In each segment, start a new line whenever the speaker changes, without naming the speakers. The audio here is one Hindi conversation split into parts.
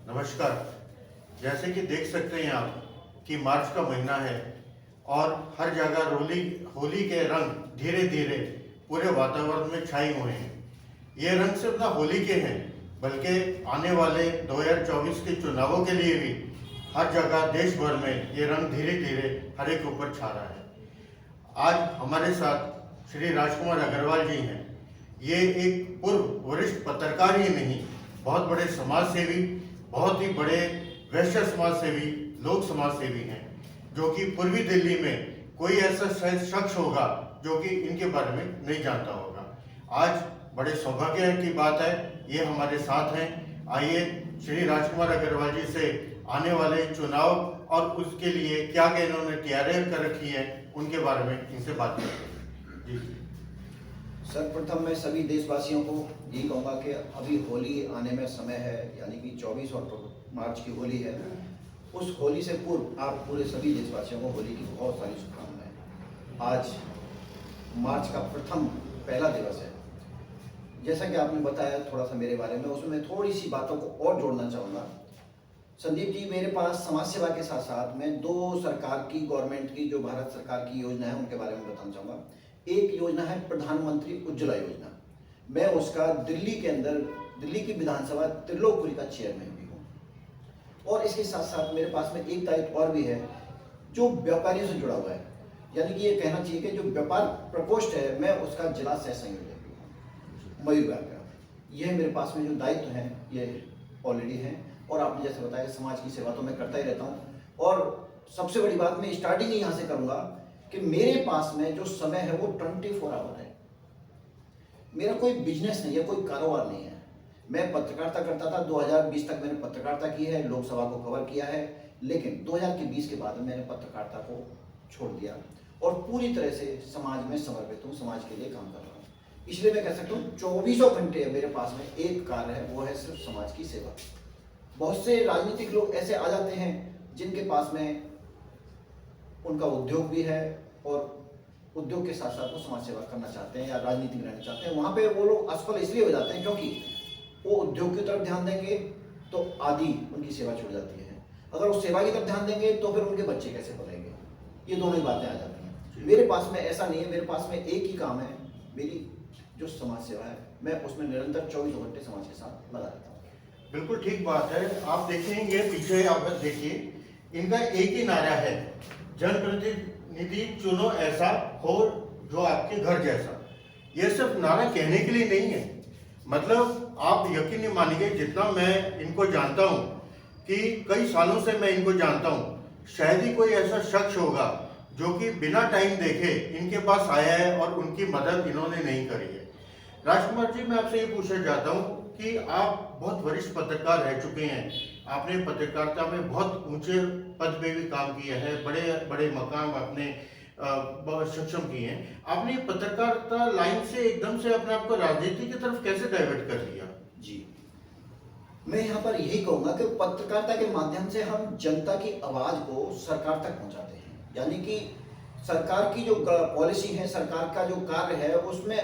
नमस्कार। जैसे कि देख सकते हैं आप कि मार्च का महीना है और हर जगह होली के रंग धीरे धीरे पूरे वातावरण में छाए हुए हैं। ये रंग सिर्फ ना होली के हैं बल्कि आने वाले 2024 के चुनावों के लिए भी हर जगह देश भर में ये रंग धीरे धीरे हर एक ऊपर छा रहा है। आज हमारे साथ श्री राजकुमार अग्रवाल जी हैं। ये एक पूर्व वरिष्ठ पत्रकार ही नहीं, बहुत बड़े समाज सेवी, बहुत ही बड़े वैश्य समाज सेवी, लोक समाज सेवी हैं, जो कि पूर्वी दिल्ली में कोई ऐसा शायद शख्स होगा जो कि इनके बारे में नहीं जानता होगा। आज बड़े सौभाग्य की बात है, ये हमारे साथ हैं। आइए श्री राजकुमार अग्रवाल जी से आने वाले चुनाव और उसके लिए क्या क्या इन्होंने तैयारियां कर रखी है उनके बारे में इनसे बात करते हैं। जी
सर्वप्रथम मैं सभी देशवासियों को यही कहूँगा कि अभी होली आने में समय है, यानी कि 24 और मार्च की होली है। उस होली से पूर्व आप पूरे सभी देशवासियों को होली की बहुत सारी शुभकामनाएं। आज मार्च का पहला दिवस है। जैसा कि आपने बताया थोड़ा सा मेरे बारे में, उसमें मैं थोड़ी सी बातों को और जोड़ना चाहूँगा। संदीप जी, मेरे पास समाज सेवा के साथ साथ मैं दो सरकार की, गवर्नमेंट की, जो भारत सरकार की योजना है उनके बारे में बताना चाहूँगा। एक योजना है प्रधानमंत्री उज्ज्वला योजना। मैं उसका दिल्ली के अंदर, दिल्ली की विधानसभा त्रिलोकपुरी का चेयरमैन भी हूँ। और इसके साथ साथ मेरे पास में एक दायित्व और भी है जो व्यापारियों से जुड़ा हुआ है, यानी कि ये कहना चाहिए कि जो व्यापार प्रकोष्ठ है, मैं उसका जिला सह संयोजक भी हूँ, मयूरविहार का। यह मेरे पास में जो दायित्व हैं ये ऑलरेडी हैं। और आपने जैसे बताया, समाज की सेवा तो मैं करता ही रहता हूँ। और सबसे बड़ी बात, मैं स्टार्टिंग यहाँ से करूँगा कि मेरे पास में जो समय है वो 24 आवर है। मेरा कोई बिजनेस नहीं है, कोई कारोबार नहीं है। मैं पत्रकारिता करता था, 2020 तक मैंने पत्रकारिता की है, लोकसभा को कवर किया है। लेकिन 2020 के बाद मैंने पत्रकारिता को छोड़ दिया और पूरी तरह से समाज में समर्पित हूँ, समाज के लिए काम कर रहा हूँ। इसलिए मैं कह सकता हूँ 24 घंटे मेरे पास में एक कार्य है, वो है सिर्फ समाज की सेवा। बहुत से राजनीतिक लोग ऐसे आ जाते हैं जिनके पास में उनका उद्योग भी है और उद्योग के साथ साथ वो समाज सेवा करना चाहते हैं या राजनीति में रहना चाहते हैं। वहाँ पे वो लोग असफल इसलिए हो जाते हैं क्योंकि वो उद्योग की तरफ ध्यान देंगे तो आधी उनकी सेवा छूट जाती है। अगर वो सेवा की तरफ ध्यान देंगे तो फिर उनके बच्चे कैसे पलेंगे, ये दोनों ही बातें आ जाती हैं। मेरे पास में ऐसा नहीं है, मेरे पास में एक ही काम है, मेरी जो समाज सेवा है, मैं उसमें निरंतर 24 घंटे समाज के साथ लगा रहता हूँ।
बिल्कुल ठीक बात है। आप देखेंगे पीछे, आप देखिए, इनका एक ही नारा है, जनप्रतिनिधि चुनो ऐसा हो जो आपके घर जैसा। ये सिर्फ नारा कहने के लिए नहीं है, मतलब आप यकीन नहीं मानेंगे, जितना मैं इनको जानता हूँ कि कई सालों से मैं इनको जानता हूँ, शायद ही कोई ऐसा शख्स होगा जो कि बिना टाइम देखे इनके पास आया है और उनकी मदद इन्होंने नहीं करी है। राजकुमार जी, मैं आपसे ये पूछना चाहता हूँ कि आप बहुत वरिष्ठ पत्रकार रह चुके हैं, आपने पत्रकारिता में बहुत ऊंचे पद पे भी काम किया है, बड़े बड़े मकाम आपने बहुत सक्षम किए हैं। आपने पत्रकारिता लाइन से एकदम से अपने आप को राजनीति की तरफ कैसे डाइवर्ट कर दिया? जी,
मैं यहाँ पर यही कहूँगा कि पत्रकारिता के माध्यम से हम जनता की आवाज़ को सरकार तक पहुँचाते हैं। यानी कि सरकार की जो पॉलिसी है, सरकार का जो कार्य है, उसमें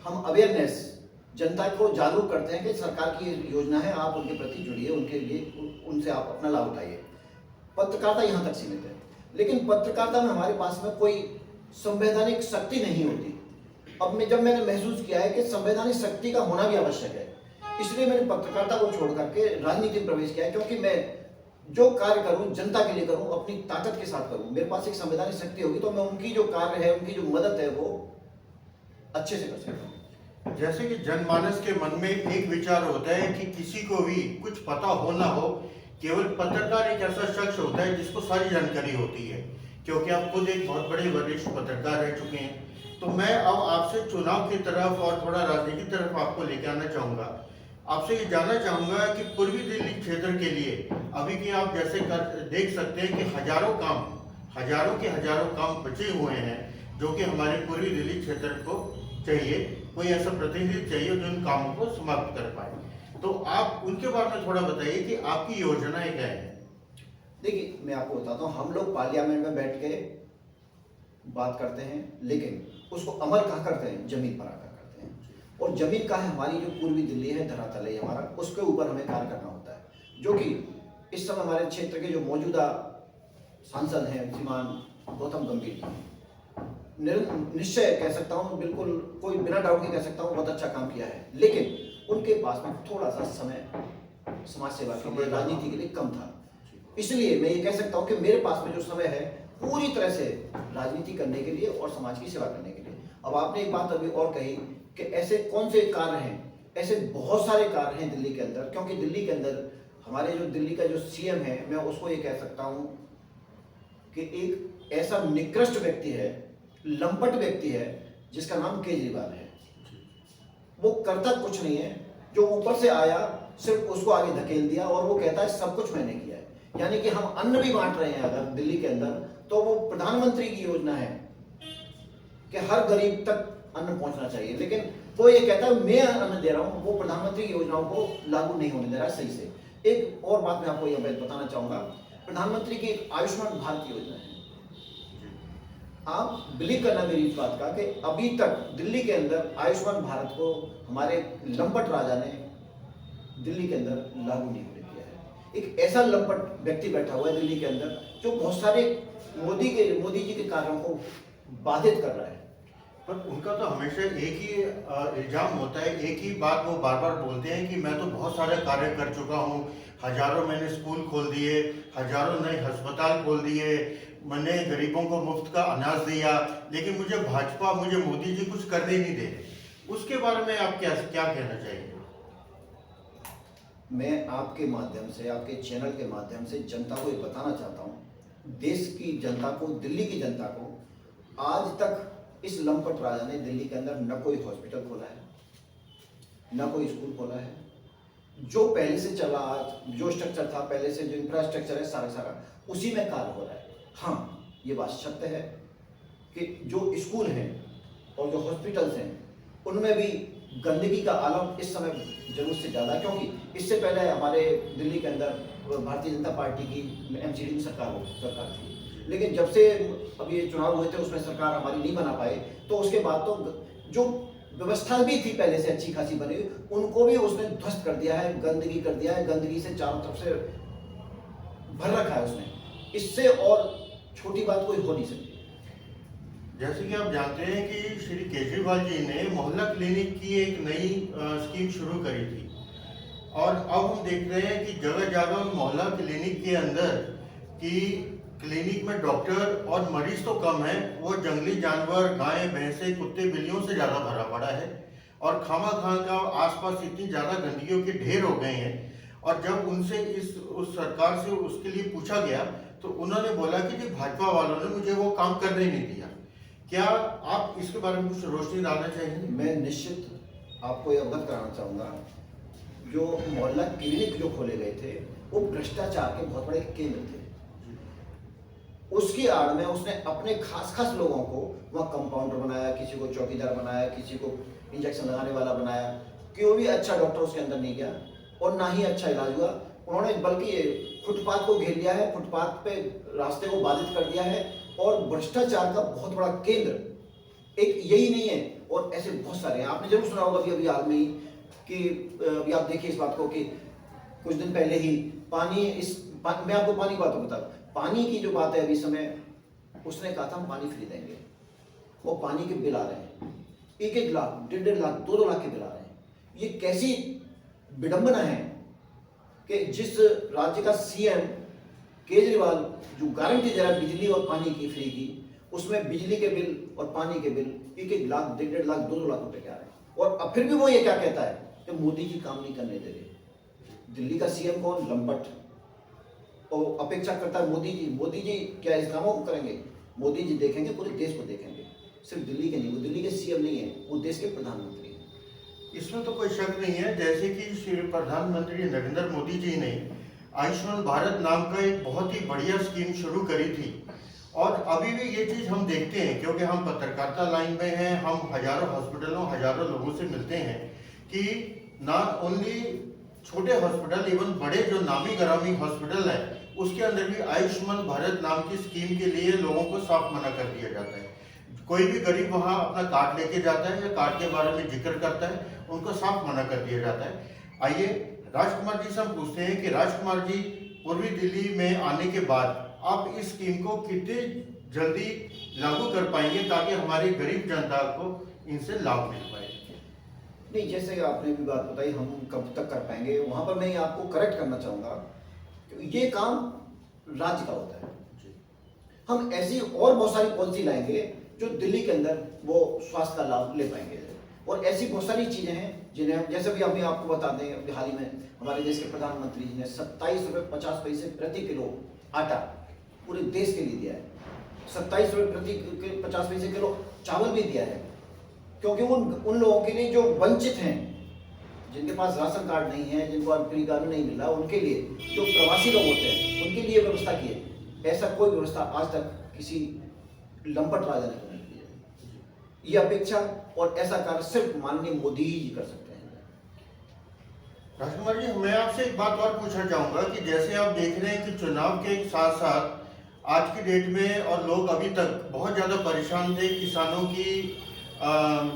हम अवेयरनेस, जनता को जागरूक करते हैं कि सरकार की योजना है, आप उनके प्रति जुड़िए, उनके लिए, उनसे आप अपना लाभ उठाइए। पत्रकारिता यहाँ तक सीमित है। लेकिन पत्रकारिता में हमारे पास में कोई संवैधानिक शक्ति नहीं होती। अब जब मैंने महसूस किया है कि संवैधानिक शक्ति का होना भी आवश्यक है, इसलिए मैंने पत्रकारिता को छोड़ करके राजनीति में प्रवेश किया है। क्योंकि मैं जो कार्य करूं जनता के लिए करूं, अपनी ताकत के साथ करूं। मेरे पास एक संवैधानिक शक्ति होगी तो मैं उनकी जो कार्य है, उनकी जो मदद है, वो अच्छे से कर सकता हूँ।
जैसे कि जनमानस के मन में एक विचार होता है कि किसी को भी कुछ पता हो ना हो, केवल पत्रकार एक ऐसा शख्स होता है जिसको सारी जानकारी होती है। क्योंकि आप खुद एक बहुत बड़े वरिष्ठ पत्रकार रह चुके हैं, तो मैं अब आपसे चुनाव की तरफ और थोड़ा राजनीति की तरफ आपको लेके आना चाहूँगा। आपसे ये जानना चाहूँगा कि पूर्वी दिल्ली क्षेत्र के लिए अभी की आप जैसे देख सकते हैं कि हजारों के हजारों काम बचे हुए हैं जो कि हमारे पूर्वी दिल्ली क्षेत्र को चाहिए, कोई ऐसा प्रतिनिधि चाहिए जो इन कामों को समाप्त कर पाए। तो आप उनके बारे में थोड़ा बताइए कि आपकी योजनाएं क्या है?
देखिए, मैं आपको बताता हूँ, हम लोग पार्लियामेंट में बैठ के बात करते हैं, लेकिन उसको अमल कहाँ करते हैं? जमीन पर आकर करते हैं। और जमीन का है, हमारी जो पूर्वी दिल्ली है, धरातल है हमारा, उसके ऊपर हमें कार्य करना होता है। जो कि इस समय हमारे क्षेत्र के जो मौजूदा सांसद हैं श्रीमान गौतम गंभीर जी, निश्चय कह सकता हूँ, बिल्कुल कोई बिना डाउट के कह सकता हूँ बहुत अच्छा काम किया है, लेकिन उनके पास में थोड़ा सा समय समाज सेवा के लिए, राजनीति के लिए कम था। इसलिए मैं ये कह सकता हूँ कि मेरे पास में जो समय है पूरी तरह से राजनीति करने के लिए और समाज की सेवा करने के लिए। अब आपने एक बात अभी और कही कि ऐसे कौन से कार्य हैं, ऐसे बहुत सारे कार्य हैं दिल्ली के अंदर, क्योंकि दिल्ली के अंदर हमारे जो दिल्ली का जो सीएम है, मैं उसको ये कह सकता हूँ कि एक ऐसा निकृष्ट व्यक्ति है, लंपट व्यक्ति है, जिसका नाम केजरीवाल है। वो करता कुछ नहीं है, जो ऊपर से आया सिर्फ उसको आगे धकेल दिया और वो कहता है सब कुछ मैंने किया है। यानी कि हम अन्न भी बांट रहे हैं अगर दिल्ली के अंदर, तो वो प्रधानमंत्री की योजना है कि हर गरीब तक अन्न पहुंचना चाहिए, लेकिन वो ये कहता है मैं अन्न दे रहा हूं, वो प्रधानमंत्री की योजनाओं को लागू नहीं होने दे रहा है सही से। एक और बात मैं आपको यह बताना चाहूंगा, प्रधानमंत्री की एक आयुष्मान भारत योजना है। आप बिलीव करना मेरी इस बात का कि अभी तक दिल्ली के अंदर आयुष्मान भारत को हमारे लंपट राजा ने दिल्ली के अंदर लागू नहीं होने दिया है। एक ऐसा लंपट व्यक्ति बैठा हुआ है दिल्ली के अंदर जो बहुत सारे मोदी जी के कार्यों को बाधित कर रहा है।
पर उनका तो हमेशा एक ही इल्जाम होता है, एक ही बात वो बार बार बोलते हैं कि मैं तो बहुत सारे कार्य कर चुका हूँ, हजारों मैंने स्कूल खोल दिए, हजारों नए अस्पताल खोल दिए, मैंने गरीबों को मुफ्त का अनाज दिया, लेकिन मुझे भाजपा, मुझे मोदी जी कुछ करने नहीं दे रहे। उसके बारे में आप क्या कहना चाहेंगे?
मैं आपके माध्यम से, आपके चैनल के माध्यम से जनता को ये बताना चाहता हूँ, देश की जनता को, दिल्ली की जनता को, आज तक इस लंपट राजा ने दिल्ली के अंदर न कोई हॉस्पिटल खोला है, न कोई स्कूल खोला है। जो पहले से चला, आज जो स्ट्रक्चर था पहले से, जो इंफ्रास्ट्रक्चर है सारा उसी में कार्य हो रहा है। हाँ, ये बात सत्य है कि जो स्कूल हैं और जो हॉस्पिटल्स हैं उनमें भी गंदगी का आलम इस समय जरूरत से ज़्यादा, क्योंकि इससे पहले हमारे दिल्ली के अंदर भारतीय जनता पार्टी की एमसीडी में सरकार थी, लेकिन जब से अब ये चुनाव हुए थे उसमें सरकार हमारी नहीं बना पाए, तो उसके बाद तो जो व्यवस्था भी थी पहले से अच्छी खासी बनी, उनको भी उसने ध्वस्त कर दिया है, गंदगी कर दिया है, गंदगी से चारों तरफ से भर रखा है उसने। इससे और छोटी बात कोई हो नहीं सकती।
जैसे कि आप जानते हैं कि श्री केजरीवाल जी ने मोहल्ला क्लिनिक की एक नई स्कीम शुरू करी थी, और अब हम देख रहे हैं कि जगह जगह मोहल्ला क्लिनिक के अंदर कि क्लिनिक में डॉक्टर और मरीज तो कम है, वो जंगली जानवर, गाय, भैंसे, कुत्ते, बिल्लियों से ज़्यादा भरा पड़ा है, और खामा खां का आसपास इतनी ज़्यादा गंदगियों के ढेर हो गए हैं। और जब उनसे उस सरकार से उसके लिए पूछा गया तो उन्होंने बोला कि जी भाजपा वालों ने मुझे वो काम करने नहीं दिया। क्या आप इसके बारे में कुछ रोशनी डालना चाहेंगे?
मैं निश्चित आपको यह अवगत कराना चाहूँगा, जो मोहल्ला क्लिनिक जो खोले गए थे वो भ्रष्टाचार के बहुत बड़े केंद्र थे। उसकी आड़ में उसने अपने खास लोगों को वहाँ कंपाउंडर बनाया, किसी को चौकीदार बनाया, किसी को इंजेक्शन लगाने वाला बनाया। क्यों भी अच्छा डॉक्टर उसके अंदर नहीं गया और ना ही अच्छा इलाज हुआ। उन्होंने बल्कि फुटपाथ को घेर लिया है, फुटपाथ पे रास्ते को बाधित कर दिया है, और भ्रष्टाचार का बहुत बड़ा केंद्र एक यही नहीं है, और ऐसे बहुत सारे हैं। आपने जरूर सुना होगा अभी हाल में ही कि अभी आप देखिए इस बात को कि कुछ दिन पहले ही मैं आपको पानी की बात बता, पानी की जो बात है अभी समय, उसने कहा था हम पानी फ्री देंगे, वो पानी के बिल आ रहे हैं 1-1 लाख, 1.5 लाख, 2-2 लाख के बिल आ रहे हैं। ये कैसी विडंबना है कि जिस राज्य का सीएम केजरीवाल जो गारंटी दे रहा है बिजली और पानी की फ्री की, उसमें बिजली के बिल और पानी के बिल 1-1 लाख, 1.5 लाख, 2-2 लाख रुपए के आ रहे हैं। और अब फिर भी वो ये क्या कहता है कि मोदी जी काम नहीं करने दे रहे। दिल्ली का सीएम कौन? लंपट। और अपेक्षा करता है मोदी जी क्या इस कामों को करेंगे? मोदी जी देखेंगे, पूरे देश को देखेंगे, सिर्फ दिल्ली के नहीं। वो दिल्ली के सीएम नहीं है, वो देश के प्रधानमंत्री हैं।
इसमें तो कोई शक नहीं है। जैसे कि श्री प्रधानमंत्री नरेंद्र मोदी जी ने आयुष्मान भारत नाम का एक बहुत ही बढ़िया स्कीम शुरू करी थी, और अभी भी ये चीज़ हम देखते हैं, क्योंकि हम पत्रकारिता लाइन में हैं, हम हजारों हॉस्पिटलों, हजारों लोगों से मिलते हैं कि ना ओनली छोटे हॉस्पिटल, इवन बड़े जो नामी गरामी हॉस्पिटल है, उसके अंदर भी आयुष्मान भारत नाम की स्कीम के लिए लोगों को साफ मना कर दिया जाता है। कोई भी गरीब वहाँ अपना कार्ड लेके जाता है या कार्ड के बारे में जिक्र करता है, उनको साफ मना कर दिया जाता है। आइए राजकुमार जी से हम पूछते हैं कि राजकुमार जी, पूर्वी दिल्ली में आने के बाद आप इस स्कीम को कितनी जल्दी लागू कर पाएंगे ताकि हमारी गरीब जनता को इनसे लाभ मिल पाए?
नहीं, जैसे आपने भी बात बताई, हम कब तक कर पाएंगे, वहाँ पर मैं आपको करेक्ट करना चाहूँगा कि ये काम राज्य का होता है। हम ऐसी और बहुत सारी पॉलिसी लाएंगे जो दिल्ली के अंदर वो स्वास्थ्य का लाभ ले पाएंगे, और ऐसी बहुत सारी चीज़ें हैं जिन्हें हम, जैसे भी अभी आपको बता दें, अभी हाल ही में हमारे देश के प्रधानमंत्री जी ने 27 रुपये 50 पैसे प्रति किलो आटा पूरे देश के लिए दिया है। 27 रुपये प्रति 50 पैसे किलो चावल भी दिया है, क्योंकि उन लोगों के लिए जो वंचित हैं, जिनके पास राशन कार्ड नहीं है, जिनको फ्री कार्ड नहीं मिल रहा, उनके लिए, जो प्रवासी लोग होते हैं, उनके लिए व्यवस्था की है। ऐसा कोई व्यवस्था आज तक किसी लंपट राजा ने नहीं की है। ये अपेक्षा और ऐसा कार्य सिर्फ माननीय मोदी ही कर सकते हैं।
राजकुमार जी, मैं आपसे एक बात और पूछना चाहूंगा कि जैसे आप देख रहे हैं कि चुनाव के साथ साथ आज की डेट में और लोग अभी तक बहुत ज़्यादा परेशान थे, किसानों की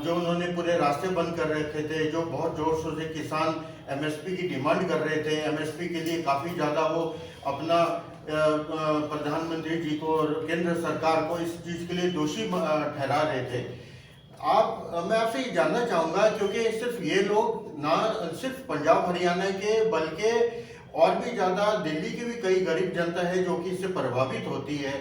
जो उन्होंने पूरे रास्ते बंद कर रखे थे, जो बहुत जोर शोर से किसान एमएसपी की डिमांड कर रहे थे, एमएसपी के लिए काफ़ी ज़्यादा वो अपना प्रधानमंत्री जी को और केंद्र सरकार को इस चीज़ के लिए दोषी ठहरा रहे थे। मैं आपसे ये जानना चाहूँगा, क्योंकि सिर्फ ये लोग ना सिर्फ पंजाब हरियाणा के बल्कि और भी ज़्यादा दिल्ली की भी कई गरीब जनता है जो कि इससे प्रभावित होती है।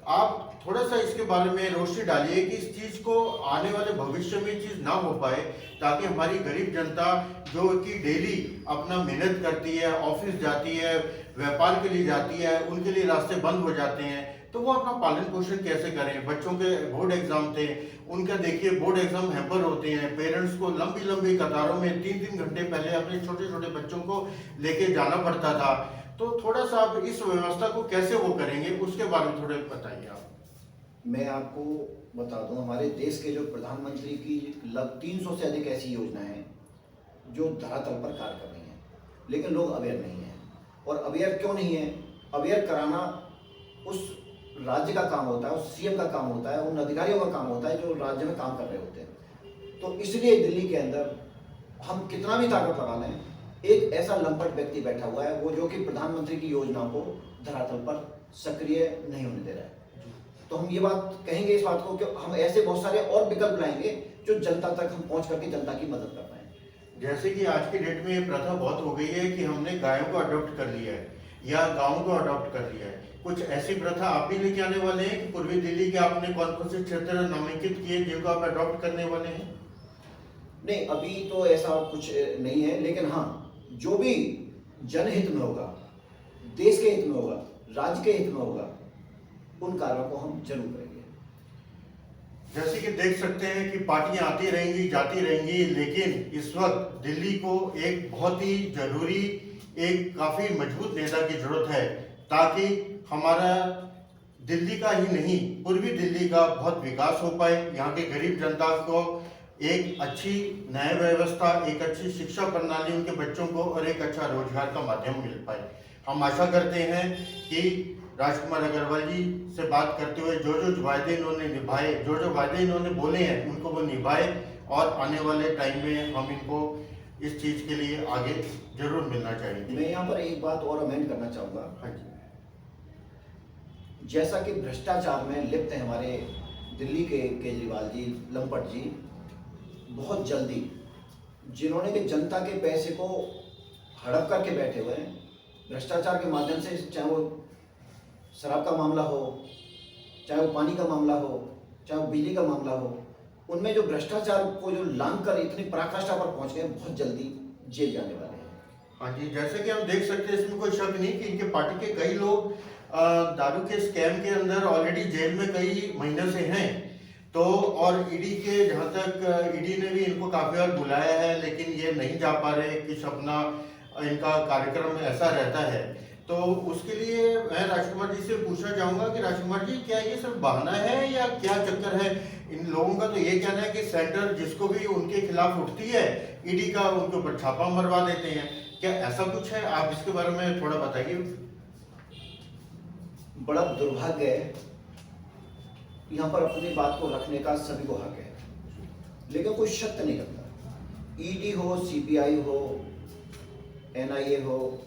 आप थोड़ा सा इसके बारे में रोशनी डालिए कि इस चीज़ को आने वाले भविष्य में चीज़ ना हो पाए, ताकि हमारी गरीब जनता जो कि डेली अपना मेहनत करती है, ऑफिस जाती है, व्यापार के लिए जाती है, उनके लिए रास्ते बंद हो जाते हैं, तो वो अपना पालन पोषण कैसे करें? बच्चों के बोर्ड एग्जाम थे, उनका देखिए बोर्ड एग्जाम हैम्पर होते हैं, पेरेंट्स को लंबी लंबी कतारों में 3-3 घंटे पहले अपने छोटे छोटे बच्चों को लेके जाना पड़ता था। तो थोड़ा सा आप इस व्यवस्था को कैसे वो करेंगे, उसके बारे में थोड़े बताइए आप।
मैं आपको बता दूं, हमारे देश के जो प्रधानमंत्री की लग 300 से अधिक ऐसी योजनाएं हैं जो धरातल पर कार्य कर रही हैं, लेकिन लोग अवेयर नहीं हैं। और अवेयर क्यों नहीं है? अवेयर कराना उस राज्य का काम होता है, उस सीएम का काम होता है, उन अधिकारियों का काम होता है जो राज्य में काम कर रहे होते हैं। तो इसलिए दिल्ली के अंदर हम कितना भी ताकत लगा लें, एक ऐसा लंपट व्यक्ति बैठा हुआ है, वो जो कि प्रधानमंत्री की योजना को धरातल पर सक्रिय नहीं होने दे रहा है। तो हम ये बात कहेंगे इस बात को कि हम ऐसे बहुत सारे और विकल्प लाएंगे जो जनता तक हम पहुंच करके जनता की मदद कर पाए।
जैसे कि आज की डेट में ये प्रथा बहुत हो गई है कि हमने गायों को अडॉप्ट कर लिया है या गाँव को अडॉप्ट कर लिया है। कुछ ऐसी प्रथा आप भी लेके आने वाले हैं कि पूर्वी दिल्ली के आपने कौन कौन से क्षेत्र नामांकित किए जिनको आप अडॉप्ट करने वाले हैं?
नहीं, अभी तो ऐसा कुछ नहीं है, लेकिन हाँ, जो भी जनहित में होगा, देश के हित में होगा, राज्य के हित में होगा, उन कार्यों को हम जरूर करेंगे।
जैसे कि देख सकते हैं कि पार्टियां आती रहेंगी जाती रहेंगी, लेकिन इस वक्त दिल्ली को एक बहुत ही जरूरी, एक काफी मजबूत नेता की जरूरत है, ताकि हमारा दिल्ली का ही नहीं पूर्वी दिल्ली का बहुत विकास हो पाए। यहाँ की गरीब जनता को एक अच्छी न्याय व्यवस्था, एक अच्छी शिक्षा प्रणाली उनके बच्चों को और एक अच्छा रोजगार का माध्यम मिल पाए। हम आशा करते हैं कि राजकुमार अग्रवाल जी से बात करते हुए जो वायदे इन्होंने निभाए, जो वायदे इन्होंने बोले हैं, उनको वो निभाए और आने वाले टाइम में हम इनको इस चीज़ के लिए आगे जरूर मिलना चाहेंगे।
मैं यहाँ पर एक बात और अमेंड करना चाहूँगा।
हाँ जी।
जैसा कि भ्रष्टाचार में लिप्त है हमारे दिल्ली के केजरीवाल जी, लंपट जी, बहुत जल्दी जिन्होंने कि जनता के पैसे को हड़प करके बैठे हुए हैं भ्रष्टाचार के माध्यम से, चाहे वो शराब का मामला हो, चाहे वो पानी का मामला हो, चाहे वो बिजली का मामला हो, उनमें जो भ्रष्टाचार को जो लांग कर इतनी पराकाष्ठा पर पहुंच गए, बहुत जल्दी जेल जाने वाले हैं।
हाँ जी, जैसे कि हम देख सकते हैं, इसमें कोई शक नहीं कि इनके पार्टी के कई लोग दारू के स्कैम के अंदर ऑलरेडी जेल में कई महीने से हैं। तो और ईडी के, जहाँ तक ईडी ने भी इनको काफ़ी बार बुलाया है, लेकिन ये नहीं जा पा रहे, कुछ अपना इनका कार्यक्रम ऐसा रहता है। तो उसके लिए मैं राजकुमार जी से पूछना चाहूँगा कि राजकुमार जी, क्या ये सिर्फ बहाना है या क्या चक्कर है? इन लोगों का तो ये कहना है कि सेंटर जिसको भी उनके खिलाफ उठती है, ईडी का उनके ऊपर छापा मरवा देते हैं। क्या ऐसा कुछ है? आप इसके बारे में थोड़ा बताइए।
बड़ा दुर्भाग्य है, यहाँ पर अपनी बात को रखने का सभी को हक है, लेकिन कोई सत्य नहीं करता। ईडी हो, सीबीआई हो, NIA हो,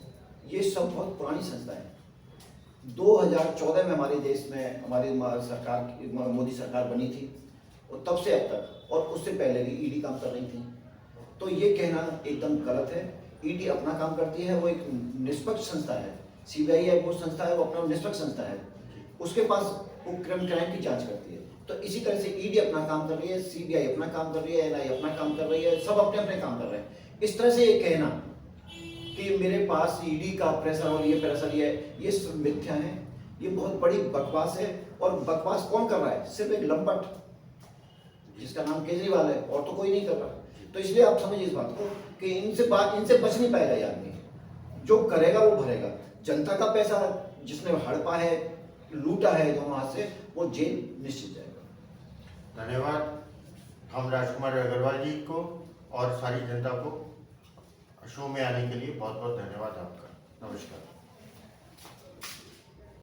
ये सब बहुत पुरानी संस्थाएं हैं। 2014 में हमारे देश में हमारी सरकार, मोदी सरकार बनी थी, और तब से अब तक, और उससे पहले भी ईडी काम कर रही थी। तो ये कहना एकदम गलत है। ईडी अपना काम करती है, वो एक निष्पक्ष संस्था है। CBI है वो संस्था है, वो अपना निष्पक्ष संस्था है, उसके पास वो क्राइम की जांच करती है। तो इसी तरह से ईडी अपना काम कर रही है, CBI अपना काम कर रही है, NIA अपना काम कर रही है, सब अपने अपने काम कर रहे हैं। इस तरह से ये कहना कि मेरे पास ईडी का प्रेशर और ये प्रेशर ये सब मिथ्या है, ये बहुत बड़ी बकवास है। और बकवास कौन कर रहा है? सिर्फ एक लंपट जिसका नाम केजरीवाल है, और तो कोई नहीं कर रहा। तो इसलिए आप समझिए इस बात को कि इनसे बच नहीं पाएगा ये आदमी। जो करेगा वो भरेगा। जनता का पैसा जिसने हड़पा है, लूटा है दोनों हाथ से, वो जेल निश्चित जाएगा।
धन्यवाद हम राजकुमार अग्रवाल जी को और सारी जनता को शो में आने के लिए। बहुत बहुत धन्यवाद आपका।